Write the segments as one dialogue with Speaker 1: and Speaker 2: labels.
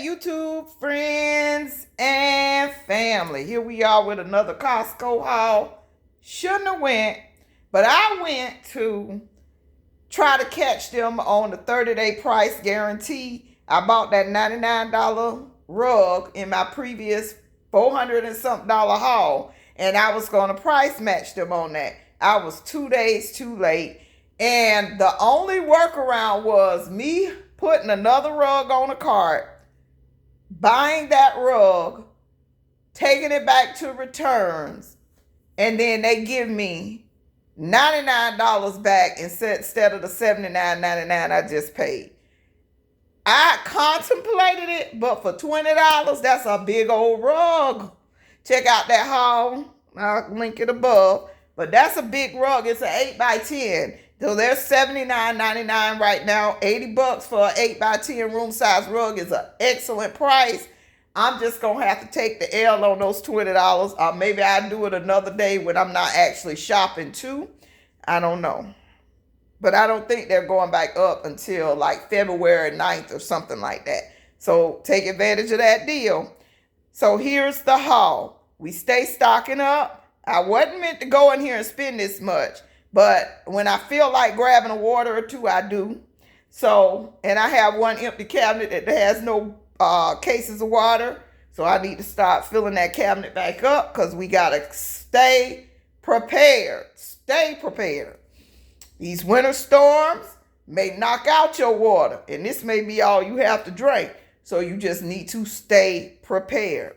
Speaker 1: YouTube friends and family. Here we are with another Costco haul. Shouldn't have went, but I went to try to catch them on the 30-day price guarantee. I bought that $99 rug in my previous $400 and something haul, and I was going to price match them on that. I was 2 days too late, and the only workaround was me putting another rug on a cart, buying that rug, taking it back to returns, and then they give me $99 back instead of the $79.99 I just paid. I contemplated it, but for $20, that's a big old rug. Check out that haul. I'll link it above. But that's a big rug. It's an 8x10. So there's $79.99 right now. $80 for an 8x10 room size rug is an excellent price. I'm just going to have to take the L on those $20. Or maybe I'll do it another day when I'm not actually shopping too. I don't know. But I don't think they're going back up until like February 9th or something like that. So take advantage of that deal. So here's the haul. We stay stocking up. I wasn't meant to go in here and spend this much. But when I feel like grabbing a water or two, I do. So, and I have one empty cabinet that has no cases of water. So I need to start filling that cabinet back up because we got to stay prepared. Stay prepared. These winter storms may knock out your water, and this may be all you have to drink. So you just need to stay prepared.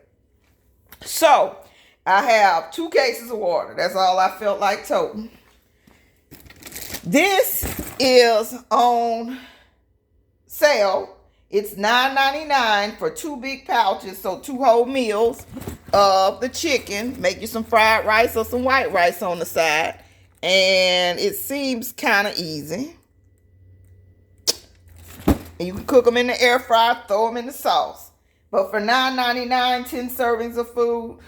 Speaker 1: So I have 2 cases of water. That's all I felt like toting. This is on sale. It's $9.99 for 2 big pouches, so 2 whole meals of the chicken. Make you some fried rice or some white rice on the side. And it seems kind of easy. And you can cook them in the air fryer, throw them in the sauce. But for $9.99, 10 servings of food,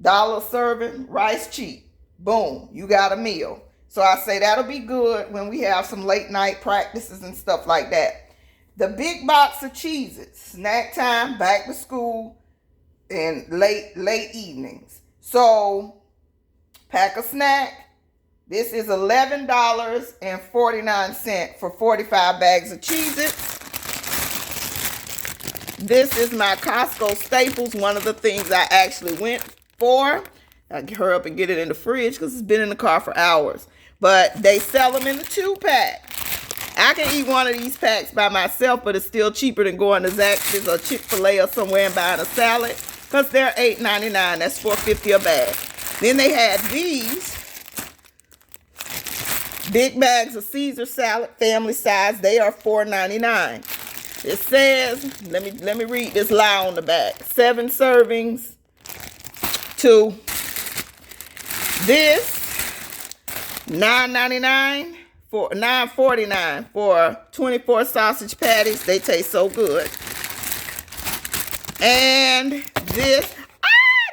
Speaker 1: $1 serving, rice cheap. Boom, you got a meal. So I say that'll be good when we have some late night practices and stuff like that. The big box of Cheez-Its, snack time, back to school, and late evenings. So pack a snack. This is $11.49 for 45 bags of Cheez-Its. This is my Costco staples, one of the things I actually went for. I can hurry up and get it in the fridge because it's been in the car for hours. But they sell them in the 2-pack. I can eat one of these packs by myself, but it's still cheaper than going to Zaxby's or Chick-fil-A or somewhere and buying a salad because they're $8.99. That's $4.50 a bag. Then they had these big bags of Caesar salad, family size. They are $4.99. It says, let me read this lie on the back. 7 servings to this. $9.99 for $9.49 for 24 sausage patties. They taste so good. And this,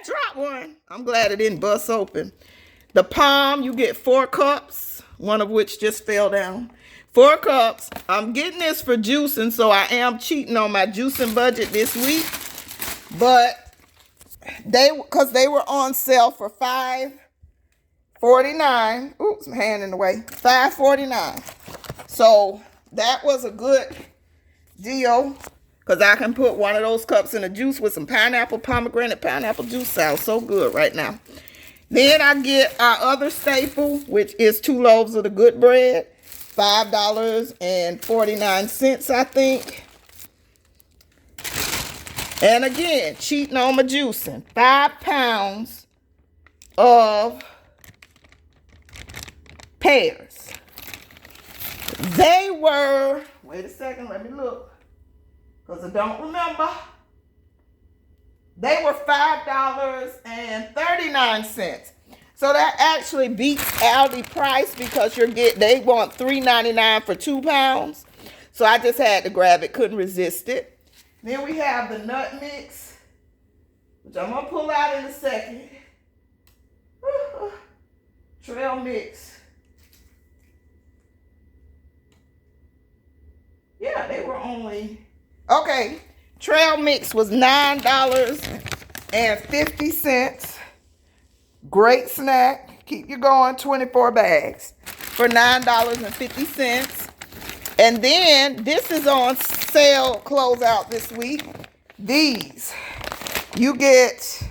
Speaker 1: dropped one. I'm glad it didn't bust open. The palm, you get 4 cups, one of which just fell down. 4 cups. I'm getting this for juicing, so I am cheating on my juicing budget this week. But because they were on sale for $5.49. Oops, my hand in the way. $5.49. So that was a good deal because I can put one of those cups in a juice with some pomegranate pineapple juice. Sounds so good right now. Then I get our other staple, which is 2 loaves of the good bread. $5.49, I think. And again, cheating on my juicing. 5 pounds of pears. They were, wait a second, let me look, because I don't remember. They were $5.39. So that actually beats Aldi price because they want $3.99 for 2 pounds. So I just had to grab it, couldn't resist it. Then we have the nut mix, which I'm gonna pull out in a second. Trail mix. Yeah, they were only, okay, Trail mix was $9.50. Great snack. Keep you going. 24 bags for $9.50. And then this is on sale closeout this week. These. You get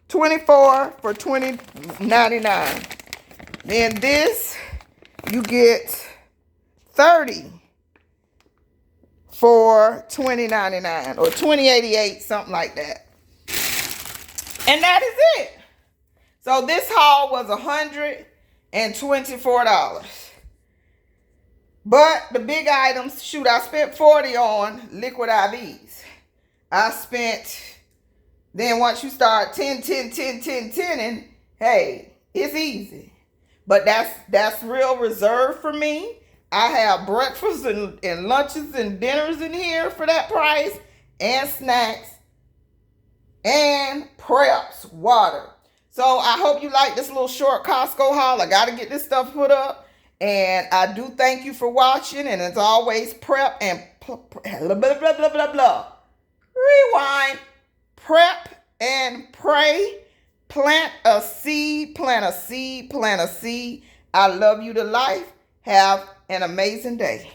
Speaker 1: 24 for $20.99. Then this, you get 30 for $20.99 or $20.88, something like that. And that is it. So this haul was $124. But the big items, shoot, I spent $40 on liquid IVs. I spent, then once you start 10, and hey, it's easy. But that's real reserved for me. I have breakfasts and lunches and dinners in here for that price, and snacks, and preps, water. So I hope you like this little short Costco haul. I got to get this stuff put up. And I do thank you for watching. And as always, prep and blah, blah, blah, blah, blah, blah. Rewind. Prep and pray. Plant a seed, plant a seed, plant a seed. I love you to life. Have an amazing day.